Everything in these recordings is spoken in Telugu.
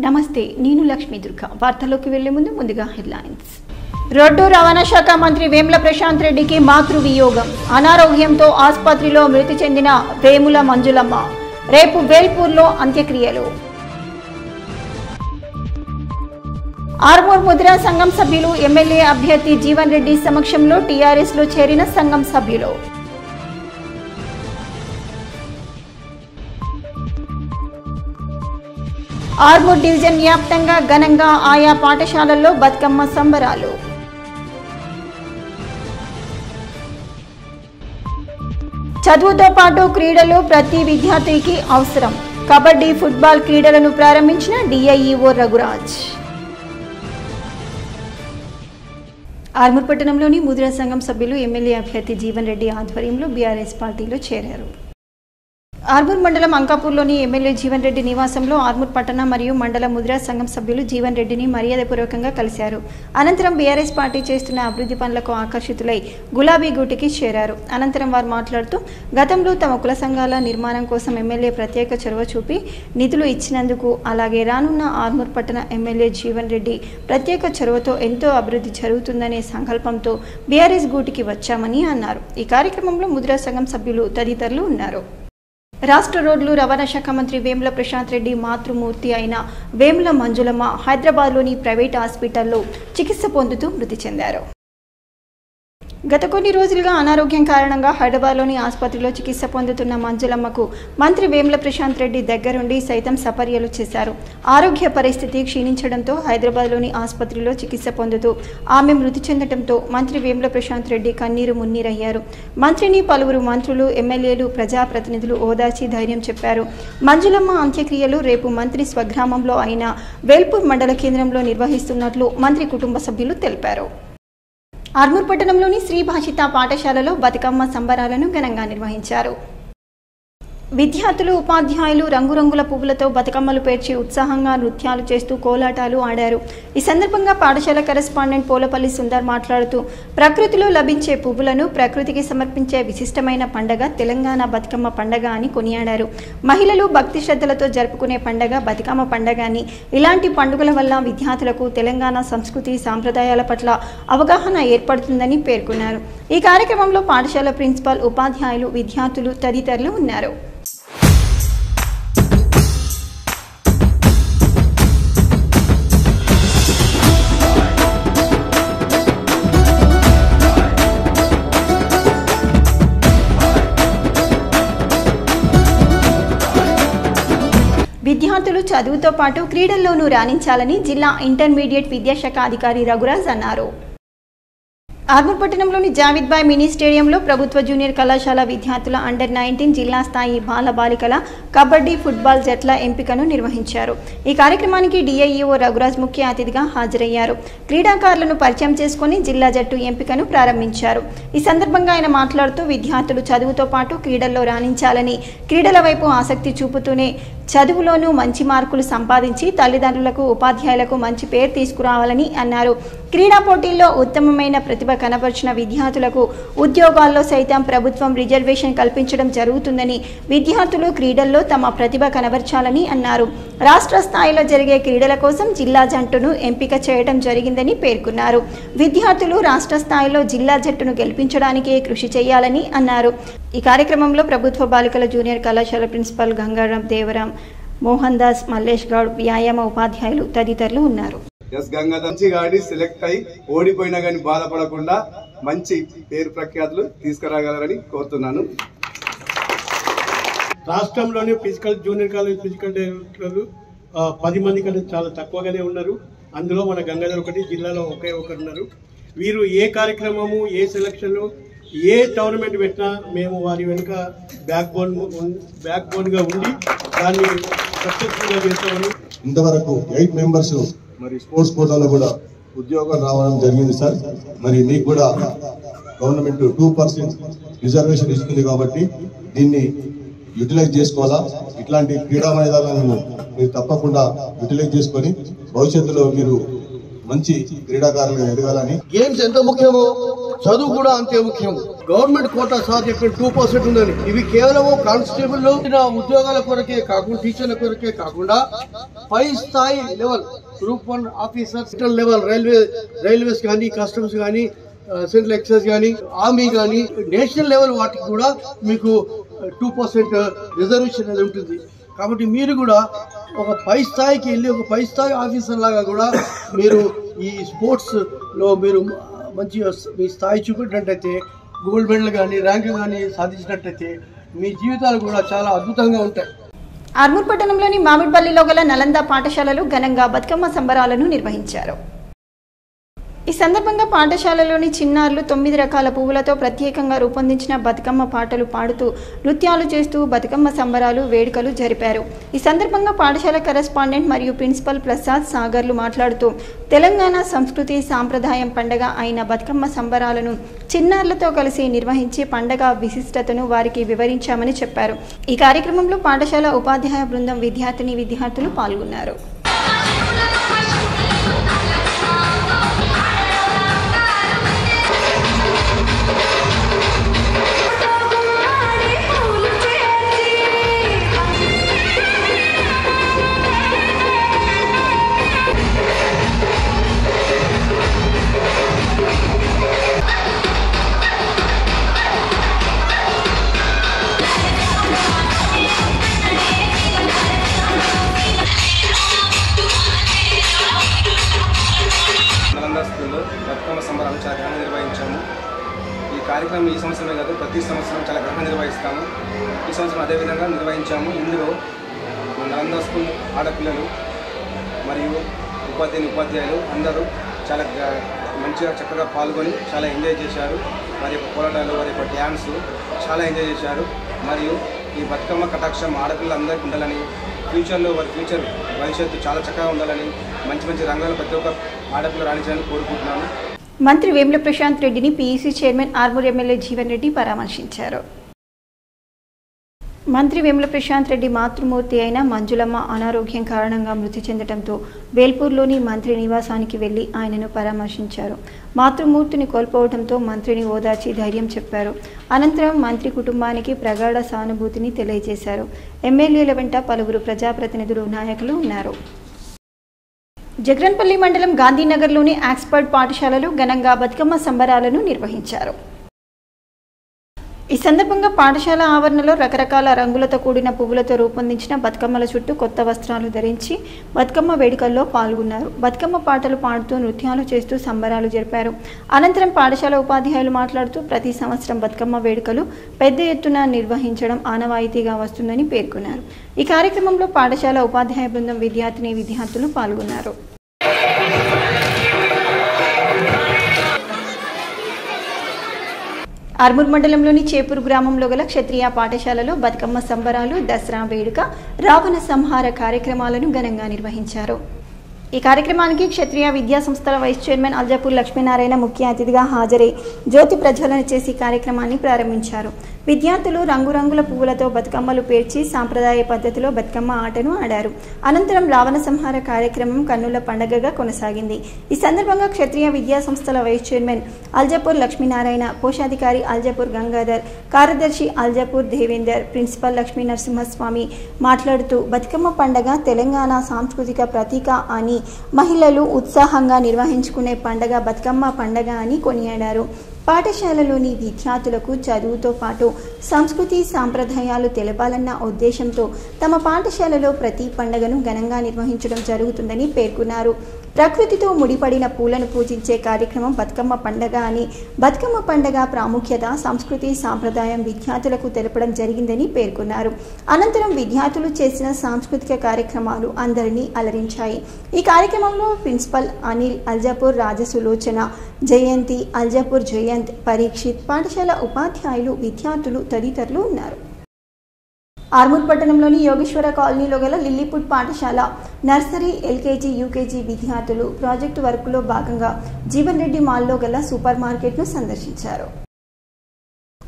నమస్తే, నేను లక్ష్మీ దుర్గా. వార్తల్లోకి వెళ్లే ముందుగా హెడ్లైన్స్. రోడ్డు రవాణా శాఖ మంత్రి వేముల ప్రశాంత్ రెడ్డికి మాతృవియోగం. అనారోగ్యంతో ఆసుపత్రిలో మృతి చెందిన వేముల మంజులమ్మ. రేపు వేల్పూర్లో అంత్యక్రియలు. ఆర్మూర్ ముద్రా సంఘం సభ్యులు ఎమ్మెల్యే అభ్యర్థి జీవన్ రెడ్డి సమక్షంలో టీఆర్ఎస్ లో చేరిన సంఘం సభ్యులు. ఆర్మూర్ డివిజన్ వ్యాప్తంగా ఘనంగా ఆయా పాఠశాలల్లో బతుకమ్మ సంబరాలు. చదువుతో పాటు క్రీడలు ప్రతి విద్యార్థికి అవసరం. కబడ్డీ, ఫుట్బాల్ క్రీడలను ప్రారంభించిన డిఐఈఓ రఘురాజ్. ఆర్మూర్ పట్టణంలోని ముద్రా సంఘం సభ్యులు ఎమ్మెల్యే అభ్యర్థి జీవన్ రెడ్డి ఆధ్వర్యంలో బీఆర్ఎస్ పార్టీలో చేరారు. ఆర్మూర్ మండలం అంకాపూర్లోని ఎమ్మెల్యే జీవన్ రెడ్డి నివాసంలో ఆర్మూర్ పట్టణ మరియు మండల ముద్రా సంఘం సభ్యులు జీవన్ రెడ్డిని మర్యాదపూర్వకంగా కలిశారు. అనంతరం బీఆర్ఎస్ పార్టీ చేస్తున్న అభివృద్ధి పనులకు ఆకర్షితులై గులాబీ గూటికి చేరారు. అనంతరం వారు మాట్లాడుతూ గతంలో తమ కుల సంఘాల నిర్మాణం కోసం ఎమ్మెల్యే ప్రత్యేక చొరవ చూపి నిధులు ఇచ్చినందుకు, అలాగే రానున్న ఆర్మూర్ పట్టణ ఎమ్మెల్యే జీవన్ రెడ్డి ప్రత్యేక చొరవతో ఎంతో అభివృద్ధి జరుగుతుందనే సంకల్పంతో బీఆర్ఎస్ గూటికి వచ్చామని అన్నారు. ఈ కార్యక్రమంలో ముద్రా సంఘం సభ్యులు తదితరులు ఉన్నారు. రాష్ట్ర రోడ్లు రవాణా శాఖ మంత్రి వేముల ప్రశాంత్ రెడ్డి మాతృమూర్తి అయిన వేముల మంజులమ్మ హైదరాబాద్లోని ప్రైవేట్ హాస్పిటల్లో చికిత్స పొందుతూ మృతి చెందారు. గత కొన్ని రోజులుగా అనారోగ్యం కారణంగా హైదరాబాద్లోని ఆసుపత్రిలో చికిత్స పొందుతున్న మంజులమ్మకు మంత్రి వేముల ప్రశాంత్ రెడ్డి దగ్గరుండి సైతం సపర్యలు చేశారు. ఆరోగ్య పరిస్థితి క్షీణించడంతో హైదరాబాద్లోని ఆసుపత్రిలో చికిత్స పొందుతూ ఆమె మృతి చెందడంతో మంత్రి వేముల ప్రశాంత్ రెడ్డి కన్నీరు మున్నీరయ్యారు. మంత్రిని పలువురు మంత్రులు, ఎమ్మెల్యేలు, ప్రజాప్రతినిధులు ఓదార్చి ధైర్యం చెప్పారు. మంజులమ్మ అంత్యక్రియలు రేపు మంత్రి స్వగ్రామంలో అయిన వేల్పూర్ మండల కేంద్రంలో నిర్వహిస్తున్నట్లు మంత్రి కుటుంబ సభ్యులు తెలిపారు. ఆర్మూర్ పట్టణంలోని శ్రీ భాషిత పాఠశాలలో బతుకమ్మ సంబరాలను ఘనంగా నిర్వహించారు. విద్యార్థులు, ఉపాధ్యాయులు రంగురంగుల పువ్వులతో బతుకమ్మలు పేర్చి ఉత్సాహంగా నృత్యాలు చేస్తూ కోలాటాలు ఆడారు. ఈ సందర్భంగా పాఠశాల కరెస్పాండెంట్ పోలపల్లి సుందర్ మాట్లాడుతూ ప్రకృతిలో లభించే పువ్వులను ప్రకృతికి సమర్పించే విశిష్టమైన పండగ తెలంగాణ బతుకమ్మ పండగ అని కొనియాడారు. మహిళలు భక్తి శ్రద్ధలతో జరుపుకునే పండగ బతుకమ్మ పండగ అని, ఇలాంటి పండుగల వల్ల విద్యార్థులకు తెలంగాణ సంస్కృతి సాంప్రదాయాల పట్ల అవగాహన ఏర్పడుతుందని పేర్కొన్నారు. ఈ కార్యక్రమంలో పాఠశాల ప్రిన్సిపాల్, ఉపాధ్యాయులు, విద్యార్థులు తదితరులు ఉన్నారు. విద్యార్థులు చదువుతో పాటు క్రీడల్లోనూ రాణించాలని జిల్లా ఇంటర్మీడియట్ విద్యాశాఖ అధికారి రఘురాజ్ అన్నారు. ఆర్మూర్ పట్టణంలోని జావిద్ బాయ్ మినీ స్టేడియంలో ప్రభుత్వ జూనియర్ కళాశాల విద్యార్థుల అండర్-19 జిల్లా స్థాయి బాల బాలికల కబడ్డీ, ఫుట్బాల్ జట్ల ఎంపికను నిర్వహించారు. ఈ కార్యక్రమానికి డిఐఈఓ రఘురాజ్ ముఖ్య అతిథిగా హాజరయ్యారు. క్రీడాకారులను పరిచయం చేసుకుని జిల్లా జట్టు ఎంపికను ప్రారంభించారు. ఈ సందర్భంగా ఆయన మాట్లాడుతూ విద్యార్థులు చదువుతో పాటు క్రీడల్లో రాణించాలని, క్రీడల వైపు ఆసక్తి చూపుతూనే చదువులోనూ మంచి మార్కులు సంపాదించి తల్లిదండ్రులకు, ఉపాధ్యాయులకు మంచి పేరు తీసుకురావాలని అన్నారు. క్రీడా పోటీల్లో ఉత్తమమైన ప్రతిభ కనబర్చిన విద్యార్థులకు ఉద్యోగాల్లో సైతం ప్రభుత్వం రిజర్వేషన్ కల్పించడం జరుగుతుందని, విద్యార్థులు క్రీడల్లో తమ ప్రతిభ కనబర్చాలని అన్నారు. రాష్ట్ర స్థాయిలో జరిగే క్రీడల కోసం జిల్లా జట్టును ఎంపిక చేయడం జరిగిందని పేర్కొన్నారు. విద్యార్థులు రాష్ట్ర స్థాయిలో జిల్లా జట్టును గెలిపించడానికే కృషి చేయాలని అన్నారు. ఈ కార్యక్రమంలో ప్రభుత్వ బాలికల జూనియర్ కళాశాల ప్రిన్సిపల్ గంగారాం, దేవరాం, మోహన్ దాస్, మల్లేష్ గౌడ్, వ్యాయామ ఉపాధ్యాయులు తదితరులు ఉన్నారు. గాడి సెలెక్ట్ అయి ఓడిపోయినా గానీ బాధపడకుండా మంచి పేరు ప్రఖ్యాతులు తీసుకురాగలరని కోరుతున్నాను. రాష్ట్రంలోని ఫిజికల్ జూనియర్ కాలేజ్ ఫిజికల్ డైరెక్టర్లు 10 మంది కంటే చాలా తక్కువగానే ఉన్నారు. అందులో మన గంగాధర్ ఒకటి, జిల్లాలో ఒకే ఒకరు ఉన్నారు. వీరు ఏ కార్యక్రమము, ఏ సెలక్షన్లు, ఏ టోర్నమెంట్ పెట్టినా మేము వారి వెనుక బ్యాక్ బోన్గా ఉండి దాన్ని సక్సెస్ఫుల్గా చేస్తామని. ఇంతవరకు 8 మెంబర్స్ మరి స్పోర్ట్స్ కోటాలో కూడా ఉద్యోగం రావడం జరిగింది సార్. మరి మీకు కూడా గవర్నమెంట్ 2% రిజర్వేషన్ ఇస్తుంది కాబట్టి దీన్ని యూటిలైజ్ చేసుకోవాలా. ఇట్లాంటి క్రీడా మైదానాలను మీరు తప్పకుండా యూటిలైజ్ చేసుకొని భవిష్యత్తులో మీరు మంచి క్రీడాకారులుగా ఎదగాలని. గేమ్స్ ఎంత ముఖ్యమో చదువు కూడా అంతే ముఖ్యం. గవర్నమెంట్ కోటా సార్ చెప్పిన 2% ఉందని, ఇవి కేవలం కానిస్టేబుల్ ఉద్యోగాల కొరకే కాకుండా, టీచర్ల కొరకే కాకుండా పై స్థాయి level group 1 officer, central level railways కానీ, కస్టమ్స్ కానీ, సెంట్రల్ ఎక్సైజ్ కానీ, ఆర్మీ కానీ, నేషనల్ లెవెల్ వాటికి కూడా మీకు 2% రిజర్వేషన్ అనేది ఉంటుంది. కాబట్టి మీరు కూడా ఒక పై స్థాయికి వెళ్ళి ఒక పై స్థాయి ఆఫీసర్ లాగా కూడా మీరు ఈ స్పోర్ట్స్ లో మీరు మంచి మీ స్థాయి చూపెట్టినట్టయితే, గోల్డ్ మెడల్ కానీ ర్యాంక్ కానీ సాధించినట్టయితే మీ జీవితాలు కూడా చాలా అద్భుతంగా ఉంటాయి. ఆర్మూర్ పట్టణంలోని మామిడిపల్లిలో గల నలంద పాఠశాలలు ఘనంగా బతుకమ్మ సంబరాలను నిర్వహించారు. ఈ సందర్భంగా పాఠశాలలోని చిన్నారులు 9 రకాల పువ్వులతో ప్రత్యేకంగా రూపొందించిన బతుకమ్మ పాటలు పాడుతూ నృత్యాలు చేస్తూ బతుకమ్మ సంబరాలు వేడుకలు జరిపారు. ఈ సందర్భంగా పాఠశాల కరెస్పాండెంట్ మరియు ప్రిన్సిపల్ ప్రసాద్ సాగర్లు మాట్లాడుతూ తెలంగాణ సంస్కృతి సాంప్రదాయం పండగ అయిన బతుకమ్మ సంబరాలను చిన్నారులతో కలిసి నిర్వహించి పండగ విశిష్టతను వారికి వివరించామని చెప్పారు. ఈ కార్యక్రమంలో పాఠశాల ఉపాధ్యాయ బృందం విద్యార్థులు పాల్గొన్నారు. బతుకమ్మ సంబరాలు చాలా ఘనంగా నిర్వహించాము. ఈ కార్యక్రమం ఈ సంవత్సరమే కాదు, ప్రతి సంవత్సరం చాలా ఘనంగా నిర్వహిస్తాము. ఈ సంవత్సరం అదేవిధంగా నిర్వహించాము. ఇందులో నలంద స్కూల్ ఆడపిల్లలు మరియు ఉపాధ్యాయులు అందరూ చాలా మంచిగా చక్కగా పాల్గొని చాలా ఎంజాయ్ చేశారు. వారి యొక్క పోరాటాలు, వారి యొక్క డ్యాన్స్ చాలా ఎంజాయ్ చేశారు. మరియు ఈ బతుకమ్మ కటాక్షం ఆడపిల్లలందరికీ ఉండాలని, ఫ్యూచర్లో వారి భవిష్యత్తు చాలా చక్కగా ఉండాలని, మంచి మంచి రంగాల్లో ప్రతి ఒక్క ఆడపిల్ల రాణించాలని కోరుకుంటున్నాను. మంత్రి వేముల ప్రశాంత్ రెడ్డిని PEC chairman Armoor MLA Jeevan Reddy పరామర్శించారు. మంత్రి వేముల ప్రశాంత్ రెడ్డి మాతృమూర్తి అయిన మంజులమ్మ అనారోగ్యం కారణంగా మృతి చెందడంతో వేల్పూర్లోని మంత్రి నివాసానికి వెళ్లి ఆయనను పరామర్శించారు. మాతృమూర్తిని కోల్పోవడంతో మంత్రిని ఓదార్చి ధైర్యం చెప్పారు. అనంతరం మంత్రి కుటుంబానికి ప్రగాఢ సానుభూతిని తెలియజేశారు. ఎమ్మెల్యేల వెంట పలువురు ప్రజాప్రతినిధులు, నాయకులు ఉన్నారు. జగరన్పల్లి మండలం గాంధీనగర్లోని ఆక్స్ఫర్డ్ పాఠశాలలో ఘనంగా బతుకమ్మ సంబరాలను నిర్వహించారు. ఈ సందర్భంగా పాఠశాల ఆవరణలో రకరకాల రంగులతో కూడిన పువ్వులతో రూపొందించిన బతుకమ్మల చుట్టూ కొత్త వస్త్రాలు ధరించి బతుకమ్మ వేడుకల్లో పాల్గొన్నారు. బతుకమ్మ పాటలు పాడుతూ నృత్యాలు చేస్తూ సంబరాలు జరిపారు. అనంతరం పాఠశాల ఉపాధ్యాయులు మాట్లాడుతూ ప్రతి సంవత్సరం బతుకమ్మ వేడుకలు పెద్ద ఎత్తున నిర్వహించడం ఆనవాయితీగా వస్తుందని పేర్కొన్నారు. ఈ కార్యక్రమంలో పాఠశాల ఉపాధ్యాయ బృందం విద్యార్థులు పాల్గొన్నారు. ఆర్మూర్ మండలంలోని చేపూరు గ్రామంలో గల క్షత్రియ పాఠశాలలో బతుకమ్మ సంబరాలు, దసరా వేడుక, రావణ సంహార కార్యక్రమాలను ఘనంగా నిర్వహించారు. ఈ కార్యక్రమానికి క్షత్రియ విద్యా సంస్థల వైస్ చైర్మన్ అల్జాపూర్ లక్ష్మీనారాయణ ముఖ్య అతిథిగా హాజరై జ్యోతి ప్రజ్వలన చేసి కార్యక్రమాన్ని ప్రారంభించారు. విద్యార్థులు రంగురంగుల పువ్వులతో బతుకమ్మలు పేర్చి సాంప్రదాయ పద్ధతిలో బతుకమ్మ ఆటను ఆడారు. అనంతరం రావణ సంహార కార్యక్రమం కన్నుల పండగగా కొనసాగింది. ఈ సందర్భంగా క్షత్రియ విద్యా సంస్థల వైస్ చైర్మన్ అల్జాపూర్ లక్ష్మీనారాయణ, కోశాధికారి అల్జాపూర్ గంగాధర్, కార్యదర్శి అల్జాపూర్ దేవేందర్, ప్రిన్సిపల్ లక్ష్మీ నరసింహస్వామి మాట్లాడుతూ బతుకమ్మ పండగ తెలంగాణ సాంస్కృతిక ప్రతీక అని, మహిళలు ఉత్సాహంగా నిర్వహించుకునే పండగ బతుకమ్మ పండగ అని కొనియాడారు. పాఠశాలలోని విద్యార్థులకు చదువుతో పాటు సంస్కృతి సాంప్రదాయాలు తెలపాలన్న ఉద్దేశంతో తమ పాఠశాలలో ప్రతి పండుగను ఘనంగా నిర్వహించడం జరుగుతుందని పేర్కొన్నారు. ప్రకృతితో ముడిపడిన పూలను పూజించే కార్యక్రమం బతుకమ్మ పండగ అని, బతుకమ్మ పండగ ప్రాముఖ్యత, సంస్కృతి సాంప్రదాయం విద్యార్థులకు తెలపడం జరిగిందని పేర్కొన్నారు. అనంతరం విద్యార్థులు చేసిన సాంస్కృతిక కార్యక్రమాలు అందరినీ అలరించాయి. ఈ కార్యక్రమంలో ప్రిన్సిపల్ అనిల్, అల్జాపూర్ రాజసులోచన, జయంతి, అల్జాపూర్ జయంత్, పరీక్షిత్, పాఠశాల ఉపాధ్యాయులు, విద్యార్థులు తదితరులు ఉన్నారు. ఆర్మూర్ పట్టణంలోని యోగేశ్వర కాలనీలో గల లిల్లీపుట్ పాఠశాల నర్సరీ, ఎల్కేజీ, యూకేజీ విద్యార్థులు ప్రాజెక్టు వర్క్లో భాగంగా జీవన్ రెడ్డి మాల్లో గల సూపర్ మార్కెట్ను సందర్శించారు.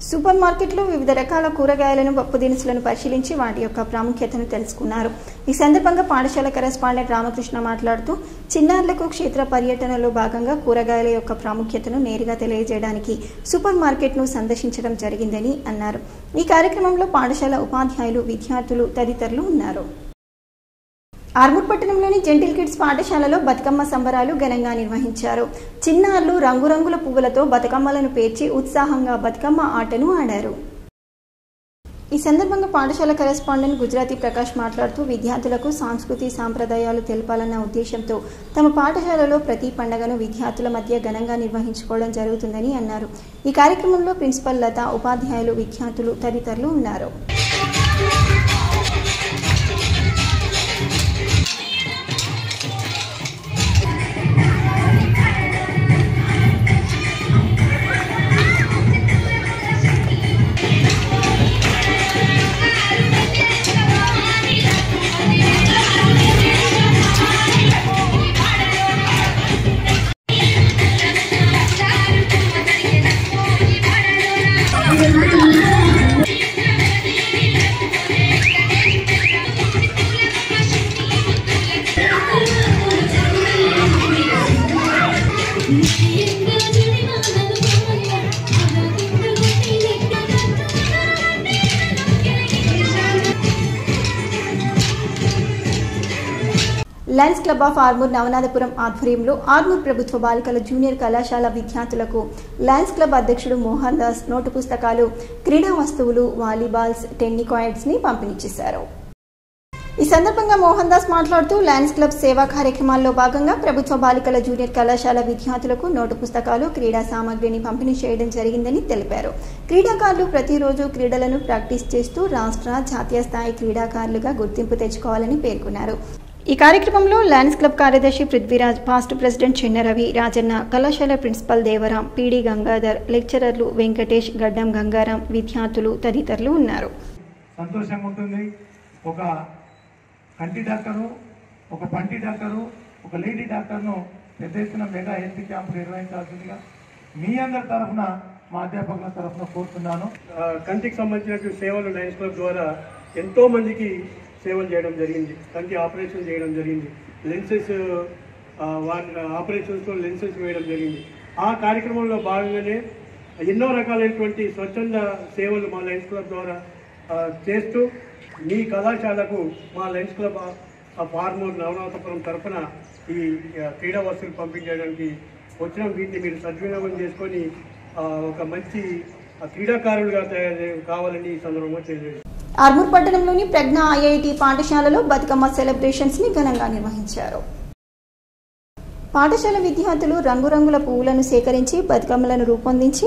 సూపర్ మార్కెట్లో వివిధ రకాల కూరగాయలను పప్పు దినుసులను పరిశీలించి వాటి యొక్క ప్రాముఖ్యతను తెలుసుకున్నారు. ఈ సందర్భంగా పాఠశాల కరెస్పాండెంట్ రామకృష్ణ మాట్లాడుతూ చిన్నారులకు క్షేత్ర పర్యటనలో భాగంగా కూరగాయల యొక్క ప్రాముఖ్యతను నేరుగా తెలియజేయడానికి సూపర్ మార్కెట్ను సందర్శించడం జరిగిందని అన్నారు. ఈ కార్యక్రమంలో పాఠశాల ఉపాధ్యాయులు, విద్యార్థులు తదితరులు ఉన్నారు. ఆర్మూర్ పట్టణంలోని జెంటిల్ కిడ్స్ పాఠశాలలో బతుకమ్మ సంబరాలు ఘనంగా నిర్వహించారు. చిన్నారులు రంగురంగుల పువ్వులతో బతుకమ్మలను పేర్చి ఉత్సాహంగా బతుకమ్మ ఆటను ఆడారు. ఈ సందర్భంగా పాఠశాల కరెస్పాండెంట్ గుజరాతీ ప్రకాష్ మాట్లాడుతూ విద్యార్థులకు సంస్కృతి సాంప్రదాయాలు తెలపాలన్న ఉద్దేశంతో తమ పాఠశాలలో ప్రతి పండుగను విద్యార్థుల మధ్య ఘనంగా నిర్వహించుకోవడం జరుగుతుందని అన్నారు. ఈ కార్యక్రమంలో ప్రిన్సిపల్ లత, ఉపాధ్యాయులు, విద్యార్థులు తదితరులు ఉన్నారు. Lions club of Armoor Navanathapuram ఆధ్వర్యంలో ఆర్మూర్ ప్రభుత్వ బాలికల జూనియర్ కళాశాల విద్యార్థులకు లయన్స్ క్లబ్ అధ్యక్షుడు మోహన్ దాస్ నోటు పుస్తకాలు, క్రీడా వస్తువులు, వాలీబాల్స్, టెన్నికాయిడ్స్ ని పంపిణీ చేశారు. ఈ సందర్భంగా మోహన్ దాస్ మాట్లాడుతూ లయన్స్ క్లబ్ సేవా కార్యక్రమాల్లో భాగంగా ప్రభుత్వ బాలికల జూనియర్ కళాశాల విద్యార్థులకు నోటు పుస్తకాలు, క్రీడా సామాగ్రిని పంపిణీ చేయడం జరిగిందని తెలిపారు. క్రీడాకారులు ప్రతిరోజు క్రీడలను ప్రాక్టీస్ చేస్తూ రాష్ట్ర, జాతీయ స్థాయి క్రీడాకారులుగా గుర్తింపు తెచ్చుకోవాలని పేర్కొన్నారు. ఈ కార్యక్రమంలో లయన్స్ క్లబ్ కార్యదర్శి పృథ్వీరాజ్, పాస్ట్ ప్రెసిడెంట్ చిన్నరవి, రాజన్న, కళాశాల ప్రిన్సిపల్ దేవరాం, పీడి గంగాధర్, లెక్చరర్లు వెంకటేష్, గడ్డం గంగారాం, విద్యార్థులు తదితరులు ఉన్నారు. సంతోషంగా ఉంటుంది. ఒక కంటి డాక్టరు, ఒక పంటి డాక్టరు, ఒక లేడీ డాక్టర్ను పెద్ద ఎత్తున మెగా హెల్త్ క్యాంపు నిర్వహించాల్సిందిగా మీ అందరి తరఫున, మా అధ్యాపకుల తరఫున కోరుతున్నాను. కంటికి సంబంధించిన సేవలు లయన్స్ క్లబ్ ద్వారా ఎంతో మందికి సేవలు చేయడం జరిగింది. కంటి ఆపరేషన్ చేయడం జరిగింది. లెన్సెస్ ఆపరేషన్స్లో లెన్సెస్ వేయడం జరిగింది. ఆ కార్యక్రమంలో భాగంగానే ఎన్నో రకాలైనటువంటి స్వచ్ఛంద సేవలు మా లయన్స్ క్లబ్ ద్వారా చేస్తూ మీ కళాశాలకు మా Lions club of Armoor Navanathapuram తరఫున ఈ క్రీడా వస్తువులు పంపించడానికి వచ్చిన వీటిని మీరు సద్వినియోగం చేసుకొని ఒక మంచి క్రీడాకారులుగా కావాలని ఈ సందర్భంగా తెలియజేస్తారు. ఆర్మూర్ పట్టణంలోని ప్రజ్ఞ ఐఐటి పాఠశాలలో బతుకమ్మ సెలబ్రేషన్స్ ని ఘనంగా నిర్వహించారు. పాఠశాల విద్యార్థులు రంగురంగుల పువ్వులను సేకరించి బతుకమ్మలను రూపొందించి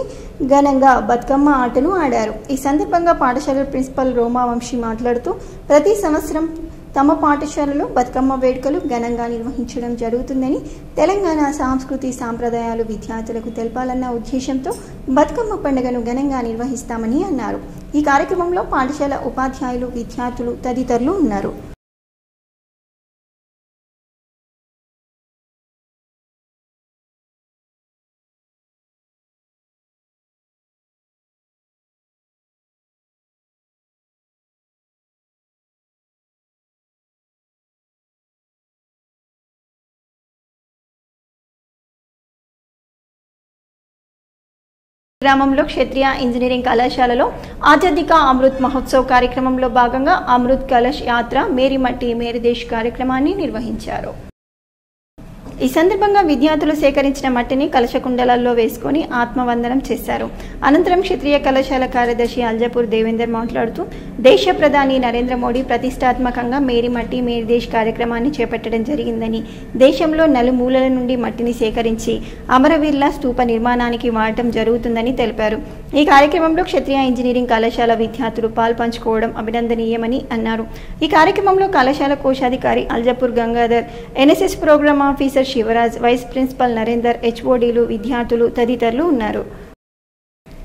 ఘనంగా బతుకమ్మ ఆటను ఆడారు. ఈ సందర్భంగా పాఠశాల ప్రిన్సిపల్ రోమావంశీ మాట్లాడుతూ ప్రతి సంవత్సరం తమ పాఠశాలలో బతుకమ్మ వేడుకలు ఘనంగా నిర్వహించడం జరుగుతుందని, తెలంగాణ సంస్కృతి సాంప్రదాయాలు విద్యార్థులకు తెలపాలన్న ఉద్దేశంతో బతుకమ్మ పండుగను ఘనంగా నిర్వహిస్తామని అన్నారు. ఈ కార్యక్రమంలో పాఠశాల ఉపాధ్యాయులు, విద్యార్థులు తదితరులు ఉన్నారు. గ్రామంలో క్షత్రియ ఇంజనీరింగ్ కళాశాలలో ఆజాదీ కా అమృత్ మహోత్సవ్ కార్యక్రమంలో భాగంగా అమృత్ కలష్ యాత్ర మేరీ మట్టి మేరీ దేశ్ కార్యక్రమాన్ని నిర్వహించారు. ఈ సందర్భంగా విద్యార్థులు సేకరించిన మట్టిని కలశకుండలాల్లో వేసుకొని ఆత్మవందనం చేశారు. అనంతరం క్షత్రియ కళాశాల కార్యదర్శి అల్జపూర్ దేవేందర్ మాట్లాడుతూ దేశ ప్రధాని నరేంద్ర మోడీ ప్రతిష్టాత్మకంగా మేరీ మట్టి మేరీ దేశ్ కార్యక్రమాన్ని చేపట్టడం జరిగిందని, దేశంలో నలుమూలల నుండి మట్టిని సేకరించి అమరవీరుల స్తూప నిర్మాణానికి వాడటం జరుగుతుందని తెలిపారు. ఈ కార్యక్రమంలో క్షత్రియ ఇంజనీరింగ్ కళాశాల విద్యార్థులు పాల్పంచుకోవడం అభినందనీయమని అన్నారు. ఈ కార్యక్రమంలో కళాశాల కోశాధికారి Aljapur Gangadhar, NSS program officer Shivaraj, vice principal Narender, హెచ్ఓడీలు, విద్యార్థులు తదితరులు ఉన్నారు.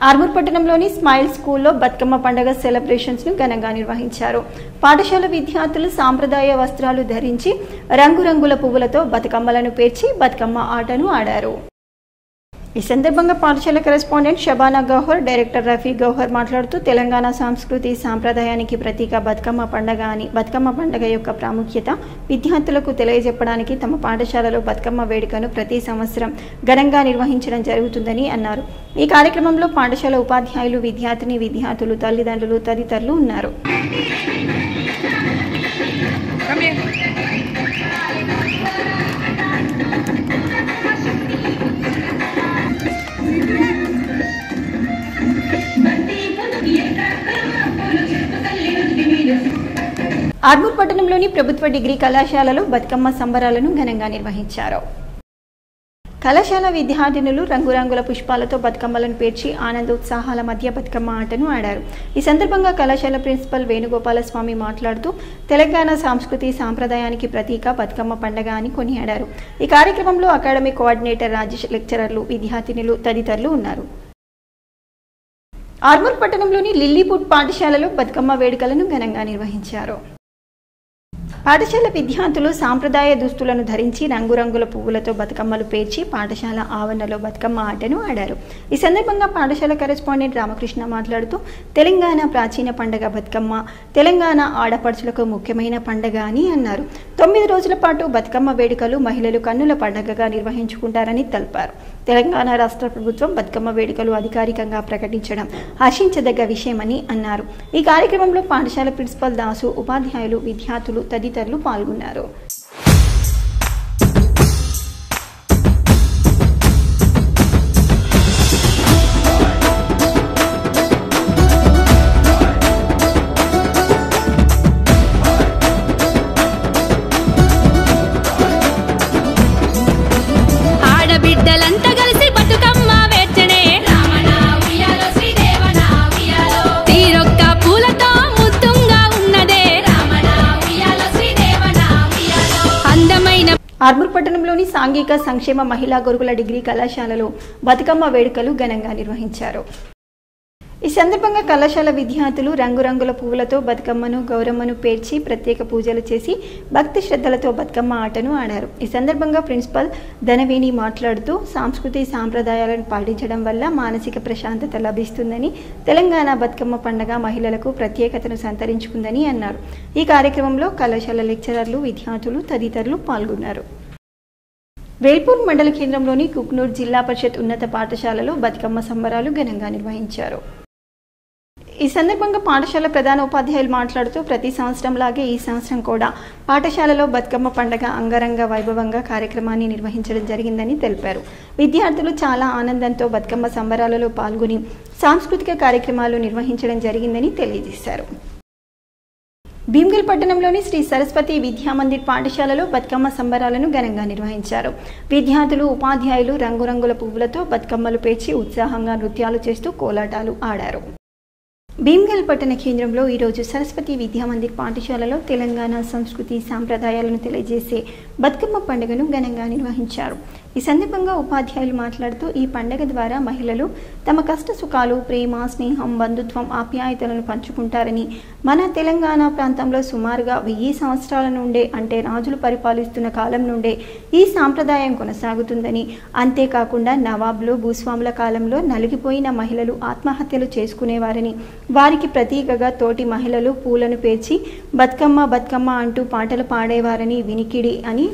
ఆర్మూర్ పట్టణంలోని స్మైల్ స్కూల్లో బతుకమ్మ పండుగ సెలబ్రేషన్స్ ను ఘనంగా నిర్వహించారు. పాఠశాల విద్యార్థులు సాంప్రదాయ వస్త్రాలు ధరించి రంగురంగుల పువ్వులతో బతుకమ్మలను పేర్చి బతుకమ్మ ఆటను ఆడారు. ఈ సందర్భంగా పాఠశాల కరెస్పాండెంట్ షబానా గౌహర్, డైరెక్టర్ రఫీ గౌహర్ మాట్లాడుతూ తెలంగాణ సంస్కృతి సాంప్రదాయానికి ప్రతీక బతుకమ్మ పండుగ అని, బతుకమ్మ పండుగ యొక్క ప్రాముఖ్యత విద్యార్థులకు తెలియజెప్పడానికి తమ పాఠశాలలో బతుకమ్మ వేడుకను ప్రతి సంవత్సరం ఘనంగా నిర్వహించడం జరుగుతుందని అన్నారు. ఈ కార్యక్రమంలో పాఠశాల ఉపాధ్యాయులు, విద్యార్థులు, తల్లిదండ్రులు తదితరులు ఉన్నారు. ఆర్మూర్ పట్టణంలోని ప్రభుత్వ డిగ్రీ కళాశాలలో బతుకమ్మ సంబరాలను ఘనంగా నిర్వహించారు. కళాశాల విద్యార్థినులు రంగురంగుల పుష్పాలతో బతుకమ్మలను పేర్చి ఆనందోత్సాహాల మధ్య బతుకమ్మ ఆటను ఆడారు. ఈ సందర్భంగా కళాశాల ప్రిన్సిపల్ వేణుగోపాలస్వామి మాట్లాడుతూ తెలంగాణ సంస్కృతి సాంప్రదాయానికి ప్రతీక బతుకమ్మ పండుగ అని కొనియాడారు. ఈ కార్యక్రమంలో అకాడమిక్ కోఆర్డినేటర్ రాజేష్, లెక్చరర్లు, విద్యార్థినులు తదితరులు ఉన్నారు. ఆర్మూర్ పట్టణంలోని లిల్లీపుట్ పాఠశాలలో బతుకమ్మ వేడుకలను ఘనంగా నిర్వహించారు. పాఠశాల విద్యార్థులు సాంప్రదాయ దుస్తులను ధరించి రంగురంగుల పువ్వులతో బతుకమ్మలు పేర్చి పాఠశాల ఆవరణలో బతుకమ్మ ఆటను ఆడారు. ఈ సందర్భంగా పాఠశాల కరెస్పాండెంట్ రామకృష్ణ మాట్లాడుతూ తెలంగాణ ప్రాచీన పండుగ బతుకమ్మ తెలంగాణ ఆడపడుచులకు ముఖ్యమైన పండుగ అని అన్నారు. 9 రోజుల పాటు బతుకమ్మ వేడుకలు మహిళలు కన్నుల పండుగగా నిర్వహించుకుంటారని తెలిపారు. తెలంగాణ రాష్ట్ర ప్రభుత్వం బతుకమ్మ వేడుకలు అధికారికంగా ప్రకటించడం హర్షించదగ్గ విషయమని అన్నారు. ఈ కార్యక్రమంలో పాఠశాల ప్రిన్సిపల్ దాసు, ఉపాధ్యాయులు, విద్యార్థులు తదితరులు పాల్గొన్నారు. ఆర్మూర్ పట్టణంలోని సాంఘిక సంక్షేమ మహిళా గురుకుల డిగ్రీ కళాశాలలో బతుకమ్మ వేడుకలు ఘనంగా నిర్వహించారు. ఈ సందర్భంగా కళాశాల విద్యార్థులు రంగురంగుల పువ్వులతో బతుకమ్మను, గౌరమ్మను పేర్చి ప్రత్యేక పూజలు చేసి భక్తి శ్రద్ధలతో బతుకమ్మ ఆటను ఆడారు. ఈ సందర్భంగా ప్రిన్సిపల్ ధనవేణి మాట్లాడుతూ సంస్కృతి సాంప్రదాయాలను పాటించడం వల్ల మానసిక ప్రశాంతత లభిస్తుందని, తెలంగాణ బతుకమ్మ పండుగ మహిళలకు ప్రత్యేకతను సంతరించుకుందని అన్నారు. ఈ కార్యక్రమంలో కళాశాల లెక్చరర్లు, విద్యార్థులు తదితరులు పాల్గొన్నారు. వేల్పూర్ మండల కేంద్రంలోని కుక్నూర్ జిల్లా పరిషత్ ఉన్నత పాఠశాలలో బతుకమ్మ సంబరాలు ఘనంగా నిర్వహించారు. ఈ సందర్భంగా పాఠశాల ప్రధాన ఉపాధ్యాయులు మాట్లాడుతూ ప్రతి సంవత్సరంలాగే ఈ సంవత్సరం కూడా పాఠశాలలో బతుకమ్మ పండుగ అంగరంగ వైభవంగా కార్యక్రమాన్ని నిర్వహించడం జరిగిందని తెలిపారు. విద్యార్థులు చాలా ఆనందంతో బతుకమ్మ సంబరాలలో పాల్గొని సాంస్కృతిక కార్యక్రమాలు నిర్వహించడం జరిగిందని తెలియజేశారు. భీమ్గల్ పట్టణంలోని శ్రీ సరస్వతి విద్యామందిర్ పాఠశాలలో బతుకమ్మ సంబరాలను ఘనంగా నిర్వహించారు. విద్యార్థులు, ఉపాధ్యాయులు రంగురంగుల పువ్వులతో బతుకమ్మలు పేర్చి ఉత్సాహంగా నృత్యాలు చేస్తూ కోలాటాలు ఆడారు. భీమ్గల్ పట్టణ కేంద్రంలో ఈరోజు సరస్వతి విద్యామందిర్ పాఠశాలలో తెలంగాణ సంస్కృతి సాంప్రదాయాలను తెలియజేసే బతుకమ్మ పండుగను ఘనంగా నిర్వహించారు. ఈ సందర్భంగా ఉపాధ్యాయులు మాట్లాడుతూ ఈ పండుగ ద్వారా మహిళలు తమ కష్ట సుఖాలు, ప్రేమ, స్నేహం, బంధుత్వం, ఆప్యాయతలను పంచుకుంటారని, మన తెలంగాణ ప్రాంతంలో సుమారుగా 1000 సంవత్సరాల నుండే, అంటే రాజులు పరిపాలిస్తున్న కాలం నుండే ఈ సాంప్రదాయం కొనసాగుతుందని, అంతేకాకుండా నవాబులు, భూస్వాముల కాలంలో నలిగిపోయిన మహిళలు ఆత్మహత్యలు చేసుకునేవారని, వారికి ప్రతీకగా తోటి మహిళలు పూలను పేర్చి బతుకమ్మ బతుకమ్మ అంటూ పాటలు పాడేవారని వినికిడి అని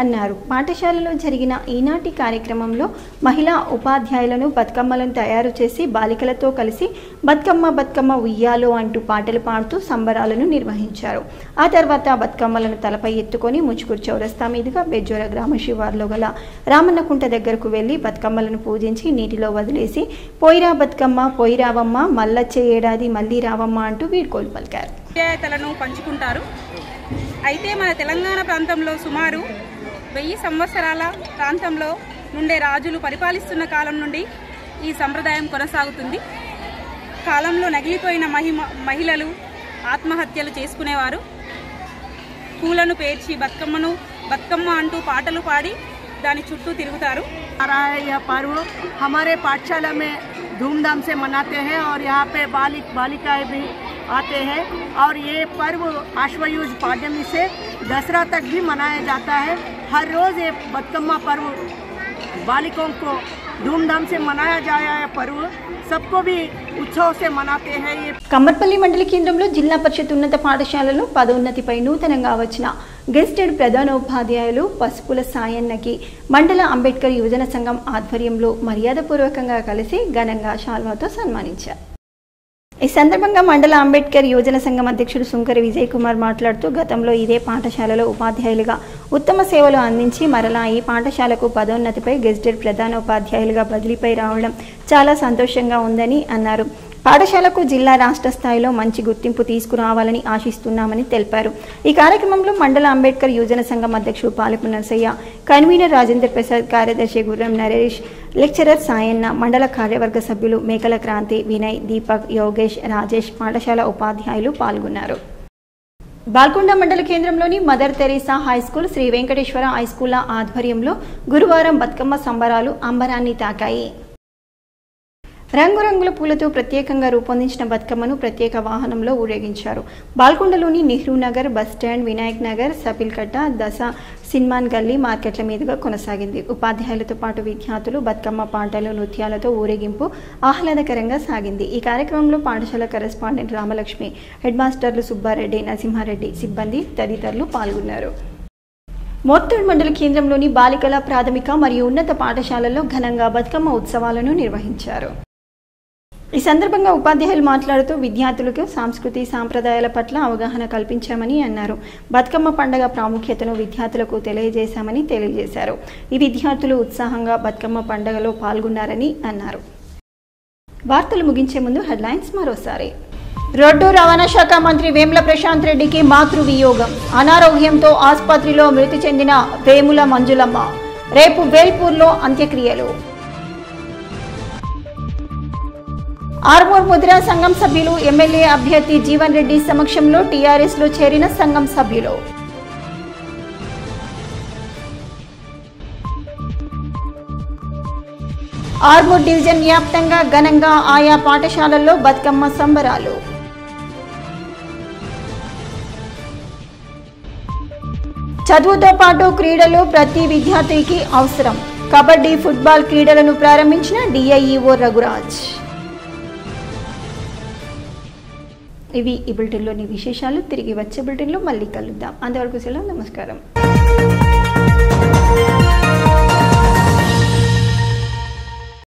అన్నారు. పాఠశాలలో జరిగిన ఈనాటి కార్యక్రమంలో మహిళా ఉపాధ్యాయులను బతుకమ్మలను తయారు చేసి బాలికలతో కలిసి బతుకమ్మ బతుకమ్మ ఉయ్యాలో అంటూ పాటలు పాడుతూ సంబరాలను నిర్వహించారు. ఆ తర్వాత బతుకమ్మలను తలపై ఎత్తుకొని ముచ్చుకూరు చౌరస్తా మీదుగా బెజ్జోర గ్రామ శివార్లో గల రామన్నకుంట దగ్గరకు వెళ్లి బతుకమ్మలను పూజించి నీటిలో వదిలేసి పోయిరా బతుకమ్మ పోయిరావమ్మ మల్లచ్చే ఏడాది మళ్ళీ రావమ్మ అంటూ వీడ్కోలు పలికారు. పంచుకుంటారు. అయితే మన తెలంగాణ ప్రాంతంలో సుమారు 1000 సంవత్సరాల ప్రాంతంలో నుండే రాజులు పరిపాలిస్తున్న కాలం నుండి ఈ సంప్రదాయం కొనసాగుతుంది. కాలంలో నగిలిపోయిన మహిళలు ఆత్మహత్యలు చేసుకునేవారు. పూలను పేర్చి బతుకమ్మ అంటూ పాటలు పాడి దాని చుట్టూ తిరుగుతారు. यह पर्व हमारे पाठशाला में धूमधाम से मनाते हैं और यहाँ पे बालिकाएं भी आते हैं और ये पर्व आश्वयुज पाड्यमी से दसरा तक भी मनाया जाता है. हर रोज़ ये बतकम्मा पर्व बालिकाओं को धूमधाम से मनाया जाया है पर्व, सबको भी उत्सव से मनाते हैं। ये కమ్మర్పల్లి మండల కేంద్రంలో జిల్లా పరిషత్ ఉన్నత పాఠశాలలో పదోన్నతిపై నూతనంగా వచ్చిన గెస్టెడ్ ప్రధానోపాధ్యాయులు పసుపుల సాయన్నకి మండల అంబేద్కర్ యువజన సంఘం ఆధ్వర్యంలో మర్యాదపూర్వకంగా కలిసి ఘనంగా శాల్వాతో సన్మానించారు. ఈ సందర్భంగా మండల అంబేద్కర్ యువజన సంఘం అధ్యక్షుడు సుంకరి విజయ్ కుమార్ మాట్లాడుతూ గతంలో ఇదే పాఠశాలలో ఉపాధ్యాయులుగా ఉత్తమ సేవలు అందించి మరలా ఈ పాఠశాలకు పదోన్నతిపై గెస్టెడ్ ప్రధానోపాధ్యాయులుగా బదిలీపై రావడం చాలా సంతోషంగా ఉందని అన్నారు. పాఠశాలకు జిల్లా రాష్ట్ర స్థాయిలో మంచి గుర్తింపు తీసుకురావాలని ఆశిస్తున్నామని తెలిపారు. ఈ కార్యక్రమంలో మండల అంబేద్కర్ యువజన సంఘం అధ్యక్షుడు పాలపు నరసయ్య, కన్వీనర్ రాజేంద్ర ప్రసాద్, కార్యదర్శి గుర్రం నరేష్, లెక్చరర్ సాయన్న, మండల కార్యవర్గ సభ్యులు మేకల క్రాంతి, వినయ్, దీపక్, యోగేష్, రాజేష్, పాఠశాల ఉపాధ్యాయులు పాల్గొన్నారు. బాల్కొండ మండల కేంద్రంలోని mother Teresa high school, Shri Venkateswara హైస్కూళ్ల ఆధ్వర్యంలో గురువారం బతుకమ్మ సంబరాలు అంబరాన్ని తాకాయి. రంగురంగుల పూలతో ప్రత్యేకంగా రూపొందించిన బతుకమ్మను ప్రత్యేక వాహనంలో ఊరేగించారు. బాల్కొండలోని నెహ్రూ నగర్, బస్టాండ్, వినాయక్ నగర్, సపిల్కట్ట, దశ, సిన్మాన్ గల్లీ మార్కెట్ల మీదుగా కొనసాగింది. ఉపాధ్యాయులతో పాటు విద్యార్థులు బతుకమ్మ పాటలు, నృత్యాలతో ఊరేగింపు ఆహ్లాదకరంగా సాగింది. ఈ కార్యక్రమంలో పాఠశాల కరెస్పాండెంట్ రామలక్ష్మి, హెడ్ మాస్టర్లు సుబ్బారెడ్డి, నరసింహారెడ్డి, సిబ్బంది తదితరులు పాల్గొన్నారు. మోత్తూర్ మండల కేంద్రంలోని బాలికల ప్రాథమిక మరియు ఉన్నత పాఠశాలల్లో ఘనంగా బతుకమ్మ ఉత్సవాలను నిర్వహించారు. ఈ సందర్భంగా ఉపాధ్యాయులు మాట్లాడుతూ విద్యార్థులకు సంస్కృతి సాంప్రదాయాల పట్ల అవగాహన కల్పించామని అన్నారు. బతుకమ్మ పండుగ ప్రాముఖ్యతను విద్యార్థులకు తెలియజేశామని తెలియజేశారు. ఈ విద్యార్థులు ఉత్సాహంగా బతుకమ్మ పండుగలో పాల్గొన్నారని అన్నారు. వార్తలు ముగించే ముందు హెడ్లైన్స్ మరోసారి. రోడ్డు రవాణా శాఖ మంత్రి వేముల ప్రశాంత్ రెడ్డికి మాతృవియోగం. అనారోగ్యంతో ఆసుపత్రిలో మృతి చెందిన వేముల మంజులమ్మ. రేపు వేల్పూర్లో అంత్యక్రియలు. ఆర్మూర్ ముద్రా సంఘం సభ్యులు ఎమ్మెల్యే అభ్యర్థి జీవన్ రెడ్డి సమక్షంలో టీఆర్ఎస్లో చేరిన సంఘం సభ్యులు. ఆర్మూర్ డివిజన్ వ్యాప్తంగా ఘనంగా ఆయా పాఠశాలల్లో బతుకమ్మ సంబరాలు. చదువుతో పాటు క్రీడలు ప్రతి విద్యార్థికి అవసరం. కబడ్డీ, ఫుట్బాల్ క్రీడలను ప్రారంభించిన డిఐఈఓ రఘురాజ్. ఇవి ఈ బులెటిన్లోని విశేషాలు. తిరిగి వచ్చే బులెటిన్లో మళ్ళీ కలుద్దాం. అంతవరకు సెలవు. నమస్కారం.